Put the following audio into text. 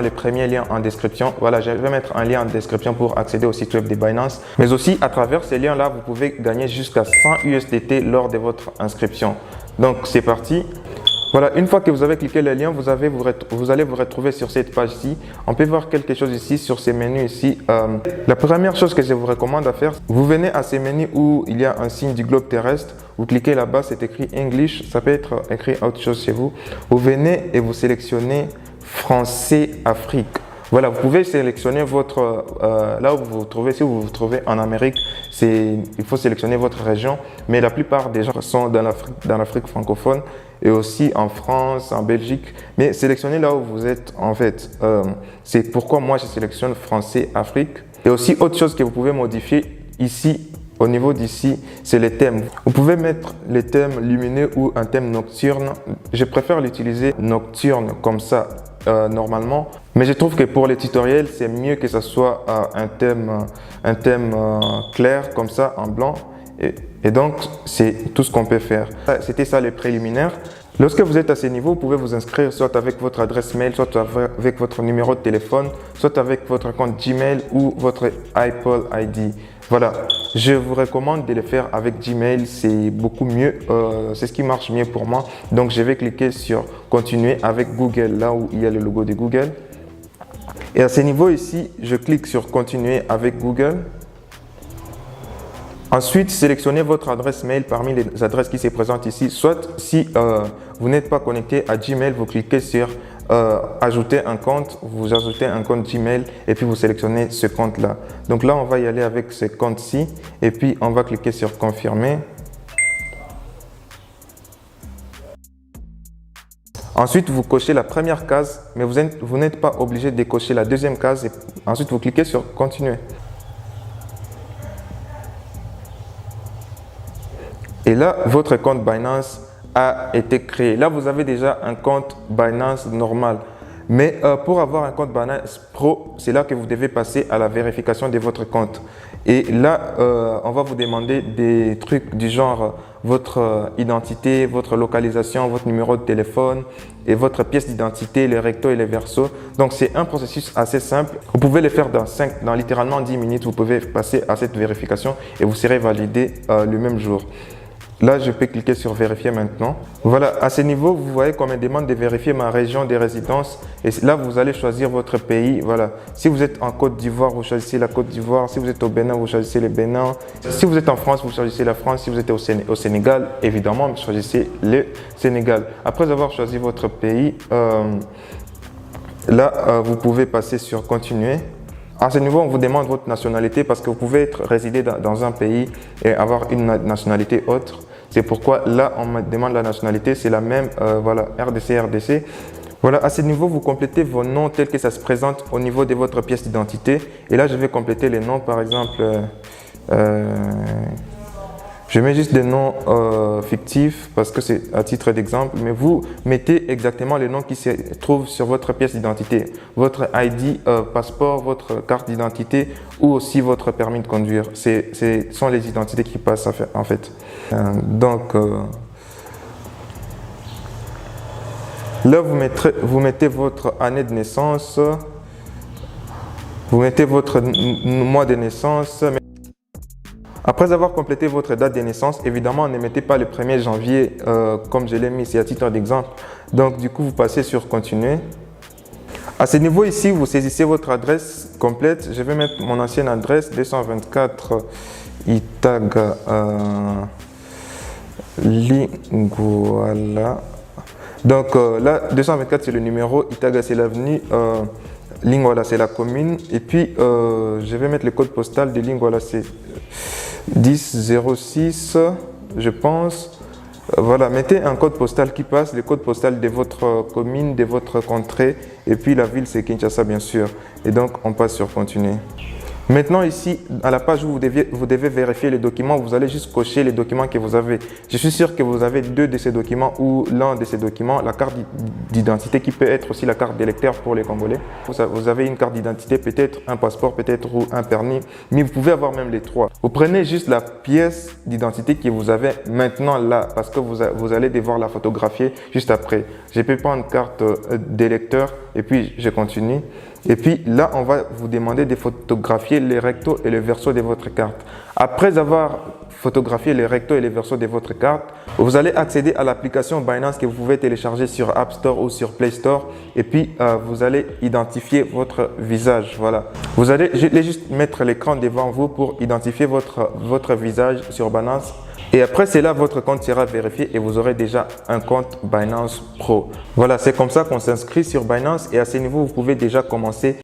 les premiers liens en description. Voilà, je vais mettre un lien en description pour accéder au site web de Binance. Mais aussi, à travers ces liens-là, vous pouvez gagner jusqu'à 100 USDT lors de votre inscription. Donc, c'est parti. Voilà, une fois que vous avez cliqué le lien, vous allez vous retrouver sur cette page-ci. On peut voir quelque chose ici sur ces menus ici. La première chose que je vous recommande à faire, vous venez à ces menus où il y a un signe du globe terrestre. Vous cliquez là-bas, c'est écrit English. Ça peut être écrit autre chose chez vous. Vous venez et vous sélectionnez Français Afrique. Voilà, vous pouvez sélectionner votre, là où vous vous trouvez, si vous vous trouvez en Amérique, il faut sélectionner votre région, mais la plupart des gens sont dans l'Afrique francophone et aussi en France, en Belgique, mais sélectionnez là où vous êtes en fait. C'est pourquoi moi je sélectionne Français Afrique. Et aussi autre chose que vous pouvez modifier ici, au niveau d'ici, c'est les thèmes. Vous pouvez mettre les thèmes lumineux ou un thème nocturne. Je préfère l'utiliser nocturne comme ça. Normalement, mais je trouve que pour les tutoriels c'est mieux que ce soit un thème clair comme ça en blanc et donc c'est tout ce qu'on peut faire. C'était ça les préliminaires. Lorsque vous êtes à ce niveau, vous pouvez vous inscrire soit avec votre adresse mail, soit avec votre numéro de téléphone, soit avec votre compte Gmail ou votre Apple ID. Voilà, je vous recommande de le faire avec Gmail, c'est beaucoup mieux, c'est ce qui marche mieux pour moi. Donc je vais cliquer sur continuer avec Google, là où il y a le logo de Google. Et à ce niveau ici, je clique sur continuer avec Google. Ensuite, sélectionnez votre adresse mail parmi les adresses qui se présentent ici. Soit si vous n'êtes pas connecté à Gmail, vous cliquez sur ajouter un compte, vous ajoutez un compte Gmail et puis vous sélectionnez ce compte-là. Donc là, on va y aller avec ce compte-ci et puis on va cliquer sur confirmer. Ensuite, vous cochez la première case, mais vous n'êtes pas obligé de cocher la deuxième case. Et ensuite, vous cliquez sur continuer. Et là, votre compte Binance a été créé. Là, vous avez déjà un compte Binance normal. Mais pour avoir un compte Binance Pro, c'est là que vous devez passer à la vérification de votre compte. Et là, on va vous demander des trucs du genre votre identité, votre localisation, votre numéro de téléphone et votre pièce d'identité, le recto et le verso. Donc, c'est un processus assez simple. Vous pouvez le faire dans littéralement 10 minutes. Vous pouvez passer à cette vérification et vous serez validé le même jour. Là, je peux cliquer sur vérifier maintenant. Voilà, à ce niveau, vous voyez qu'on me demande de vérifier ma région de résidence. Et là, vous allez choisir votre pays. Voilà. Si vous êtes en Côte d'Ivoire, vous choisissez la Côte d'Ivoire. Si vous êtes au Bénin, vous choisissez le Bénin. Si vous êtes en France, vous choisissez la France. Si vous êtes au Sénégal, évidemment, vous choisissez le Sénégal. Après avoir choisi votre pays, là, vous pouvez passer sur continuer. À ce niveau, on vous demande votre nationalité parce que vous pouvez résider dans un pays et avoir une nationalité autre. C'est pourquoi là, on me demande la nationalité, c'est la même, voilà, RDC. Voilà, à ce niveau, vous complétez vos noms tels que ça se présente au niveau de votre pièce d'identité. Et là, je vais compléter les noms, par exemple, je mets juste des noms fictifs parce que c'est à titre d'exemple, mais vous mettez exactement les noms qui se trouvent sur votre pièce d'identité, votre ID, passeport, votre carte d'identité ou aussi votre permis de conduire. Ce sont les identités qui passent en fait. Donc, là, vous mettez votre année de naissance, vous mettez votre mois de naissance. Après avoir complété votre date de naissance, évidemment, ne mettez pas le 1er janvier comme je l'ai mis ici à titre d'exemple. Donc, du coup, vous passez sur continuer. À ce niveau ici, vous saisissez votre adresse complète. Je vais mettre mon ancienne adresse 224 Itaga Lingouala. Donc là, 224 c'est le numéro, Itaga c'est l'avenue, Lingouala c'est la commune. Et puis, je vais mettre le code postal de Lingouala, c'est 1006, je pense. Voilà, mettez un code postal qui passe, le code postal de votre commune, de votre contrée. Et puis la ville, c'est Kinshasa, bien sûr. Et donc, on passe sur continuer. Maintenant ici, à la page où vous devez vérifier les documents, vous allez juste cocher les documents que vous avez. Je suis sûr que vous avez deux de ces documents ou l'un de ces documents, la carte d'identité qui peut être aussi la carte d'électeur pour les Congolais. Vous avez une carte d'identité, peut-être un passeport, peut-être ou un permis, mais vous pouvez avoir même les trois. Vous prenez juste la pièce d'identité que vous avez maintenant là parce que vous allez devoir la photographier juste après. Je peux prendre une carte d'électeur et puis je continue. Et puis là, on va vous demander de photographier les rectos et le verso de votre carte. Après avoir photographié les rectos et les versos de votre carte, vous allez accéder à l'application Binance que vous pouvez télécharger sur App Store ou sur Play Store. Et puis, vous allez identifier votre visage. Voilà. Vous allez juste mettre l'écran devant vous pour identifier votre visage sur Binance. Et après cela, votre compte sera vérifié et vous aurez déjà un compte Binance Pro. Voilà, c'est comme ça qu'on s'inscrit sur Binance et à ce niveau, vous pouvez déjà commencer